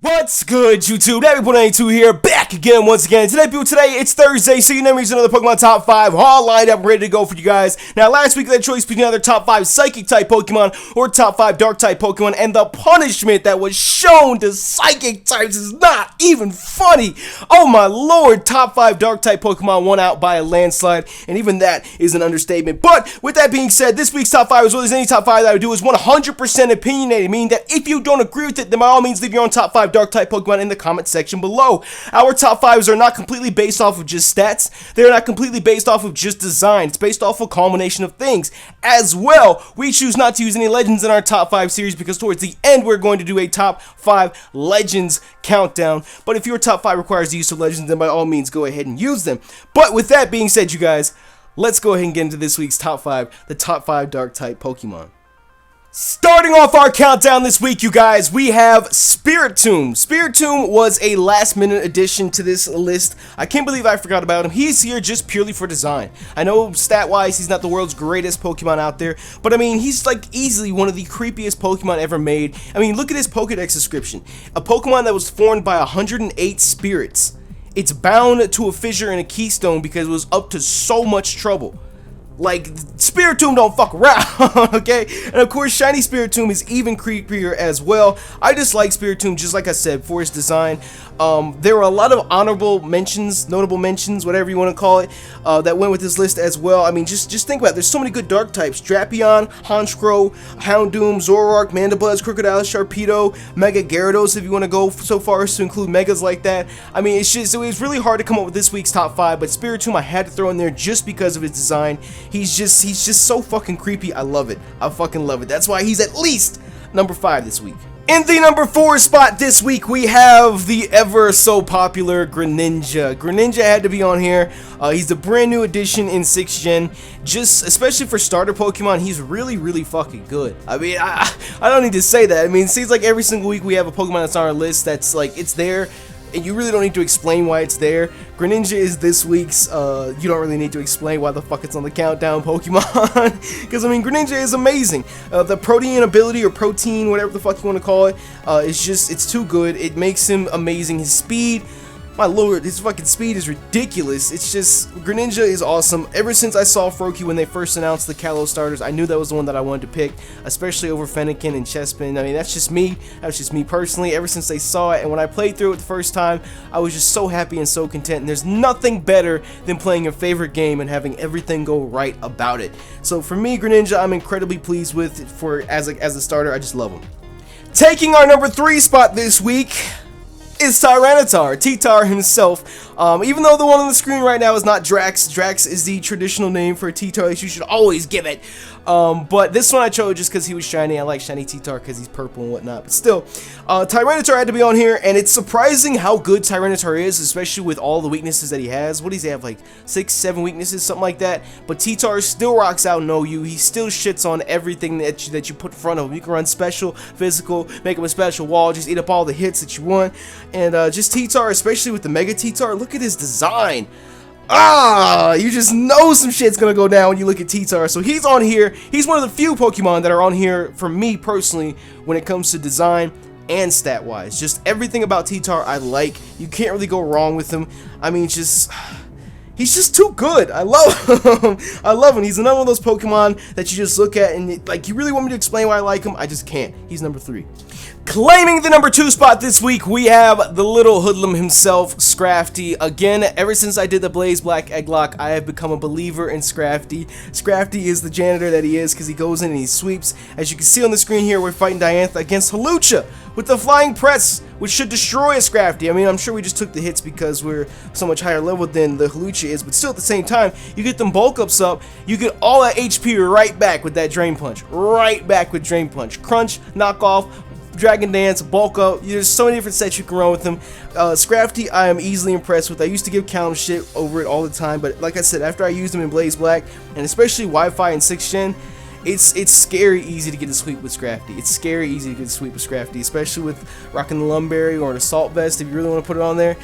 What's good, YouTube? Nappy.92 here, back again once again. Today, it's Thursday, so you know another Pokemon Top 5 all lined up, ready to go for you guys. Now, last week, I had a choice between either Top 5 Psychic-type Pokemon or Top 5 Dark-type Pokemon, and the punishment that was shown to Psychic types is not even funny. Oh my lord, Top 5 Dark-type Pokemon won out by a landslide, and even that is an understatement. But, with that being said, this week's Top 5, as well as any Top 5 that I would do, is 100% opinionated, meaning that if you don't agree with it, then by all means, leave your own Top 5 Dark-type Pokemon in the comment section below. Our top 5s are not completely based off of just stats. They're not completely based off of just design. It's based off of a culmination of things. As well, we choose not to use any legends in our top 5 series because towards the end, we're going to do a top 5 legends countdown. But if your top 5 requires the use of legends, then by all means, go ahead and use them. But with that being said, you guys, let's go ahead and get into this week's top 5, the top 5 Dark-type Pokemon. Starting off our countdown this week, you guys, we have Spiritomb. Spiritomb was a last-minute addition to this list. I can't believe I forgot about him. He's here just purely for design. I know stat-wise, he's not the world's greatest Pokemon out there, but I mean, he's like easily one of the creepiest Pokemon ever made. I mean, look at his Pokedex description. A Pokemon that was formed by 108 spirits. It's bound to a fissure in a keystone because it was up to so much trouble. Like, Spiritomb don't fuck around, okay? And of course, Shiny Spiritomb is even creepier as well. I just like Spiritomb, just like I said, for its design. There were a lot of honorable mentions, notable mentions, whatever you want to call it, that went with this list as well. I mean, just think about it. There's so many good dark types. Drapion, Honchkrow, Houndoom, Zoroark, Mandibuzz, Crocodile, Sharpedo, Mega Gyarados, if you want to go so far as to include Megas like that. I mean, it was really hard to come up with this week's top 5, but Spiritomb I had to throw in there just because of his design. He's just so fucking creepy. I love it. I fucking love it. That's why he's at least number 5 this week. In the number 4 spot this week, we have the ever so popular Greninja. Greninja had to be on here. He's a brand new addition in 6th gen. Just, especially for starter Pokemon, he's really fucking good. I mean, I don't need to say that. I mean, it seems like every single week we have a Pokemon that's on our list that's like, it's there. And you really don't need to explain why it's there. Greninja is this week's, you don't really need to explain why the fuck it's on the countdown Pokemon. Because, I mean, Greninja is amazing. The protein ability, or protein, whatever the fuck you want to call it, it's too good. It makes him amazing. His speed, my lord, his fucking speed is ridiculous. It's just, Greninja is awesome. Ever since I saw Froakie when they first announced the Kalos starters, I knew that was the one that I wanted to pick, especially over Fennekin and Chespin. I mean, that's just me. That's just me personally. Ever since they saw it, and when I played through it the first time, I was just so happy and so content. And there's nothing better than playing your favorite game and having everything go right about it. So for me, Greninja, I'm incredibly pleased with as a starter. I just love him. Taking our number 3 spot this week is Tyranitar, T-Tar himself. Even though the one on the screen right now is not Drax, Drax is the traditional name for T-Tar that you should always give it. But this one I chose just because he was shiny. I like shiny T-Tar because he's purple and whatnot. But still, Tyranitar had to be on here, and it's surprising how good Tyranitar is, especially with all the weaknesses that he has. What does he have, like 6, 7 weaknesses, something like that? But T-Tar still rocks out no you. He still shits on everything that you put in front of him. You can run special, physical, make him a special wall, just eat up all the hits that you want. And just T-Tar, especially with the Mega T-Tar, look at his design. You just know some shit's gonna go down when you look at T-Tar. So he's on here. He's one of the few Pokemon that are on here for me personally when it comes to design and stat wise. Just everything about T-Tar I like. You can't really go wrong with him. I mean, he's just too good. I love him. I love him. He's another one of those Pokemon that you just look at and like, you really want me to explain why I like him? I just can't. He's number 3. Claiming the number 2 spot this week, we have the little hoodlum himself, Scrafty. Again, ever since I did the Blaze Black Egglock, I have become a believer in Scrafty. Scrafty is the janitor that he is because he goes in and he sweeps. As you can see on the screen here, we're fighting Diantha against Hawlucha with the Flying Press, which should destroy a Scrafty. I mean, I'm sure we just took the hits because we're so much higher level than the Hawlucha is, but still at the same time, you get them bulk ups up, you get all that HP right back with that Drain Punch. Right back with Drain Punch. Crunch, knock off, Dragon Dance, bulk up. There's so many different sets you can run with them. Scrafty, I am easily impressed with. I used to give Count shit over it all the time, but like I said, after I used him in Blaze Black, and especially Wi-Fi in 6th gen, it's scary easy to get a sweep with Scrafty. It's scary easy to get a sweep with Scrafty, especially with rocking the Lumberry or an Assault Vest if you really want to put it on there.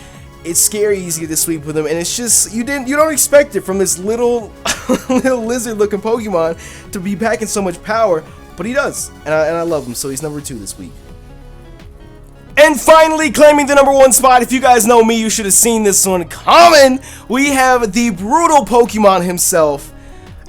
It's scary easy to get a sweep with him, and it's just, you don't expect it from this little lizard looking Pokemon to be packing so much power, but he does, and I love him, so he's number 2 this week. And finally, claiming the #1 spot, if you guys know me, you should have seen this one coming. We have the brutal Pokemon himself.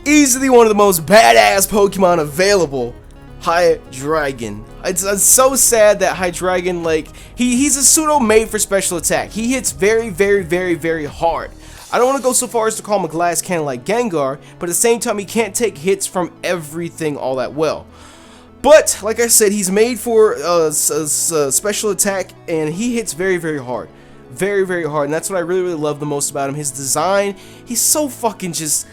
Easily one of the most badass Pokemon available. Hydreigon. It's so sad that Hydreigon, like, he's a pseudo made for special attack. He hits very, very, very, very hard. I don't want to go so far as to call him a glass cannon like Gengar, but at the same time, he can't take hits from everything all that well. But, like I said, he's made for special attack, and he hits very, very hard. Very, very hard, and that's what I really, really love the most about him. His design, he's so fucking just...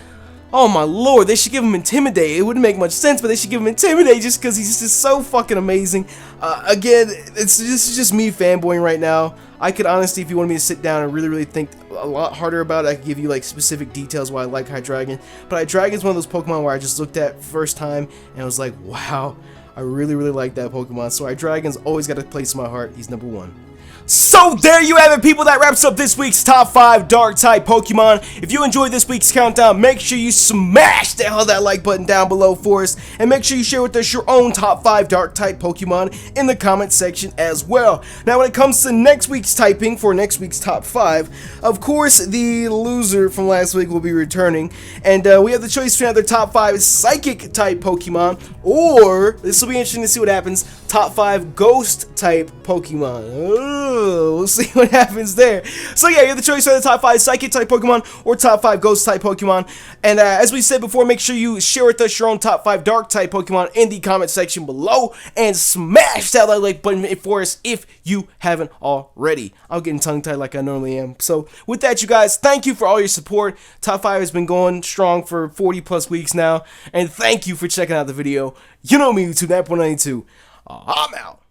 Oh my lord, they should give him Intimidate. It wouldn't make much sense, but they should give him Intimidate just because he's just so fucking amazing. Again, this is just me fanboying right now. I could honestly, if you wanted me to sit down and really, really think a lot harder about it, I could give you like specific details why I like Hydreigon. But Hydreigon is one of those Pokemon where I just looked at first time and was like, wow, I really, really like that Pokemon. So Hydreigon's always got a place in my heart. He's #1. So there you have it, people. That wraps up this week's top 5 dark type Pokemon. If you enjoyed this week's countdown, make sure you smash the hell out of that like button down below for us, and make sure you share with us your own top 5 dark type Pokemon in the comment section as well. Now, when it comes to next week's typing for next week's top 5, of course the loser from last week will be returning, and we have the choice between either top 5 psychic type Pokemon, or this will be interesting to see what happens, top 5 ghost type Pokemon. We'll see what happens there. So yeah, you have the choice for the top 5 psychic type Pokemon or top 5 ghost type Pokemon. And as we said before, make sure you share with us your own top 5 dark type Pokemon in the comment section below, and smash that like button for us if you haven't already. I'm getting tongue tied like I normally am. So with that, you guys, thank you for all your support. Top 5 has been going strong for 40 plus weeks now, and thank you for checking out the video. You know me, YouTube, Nappy192. I'm out.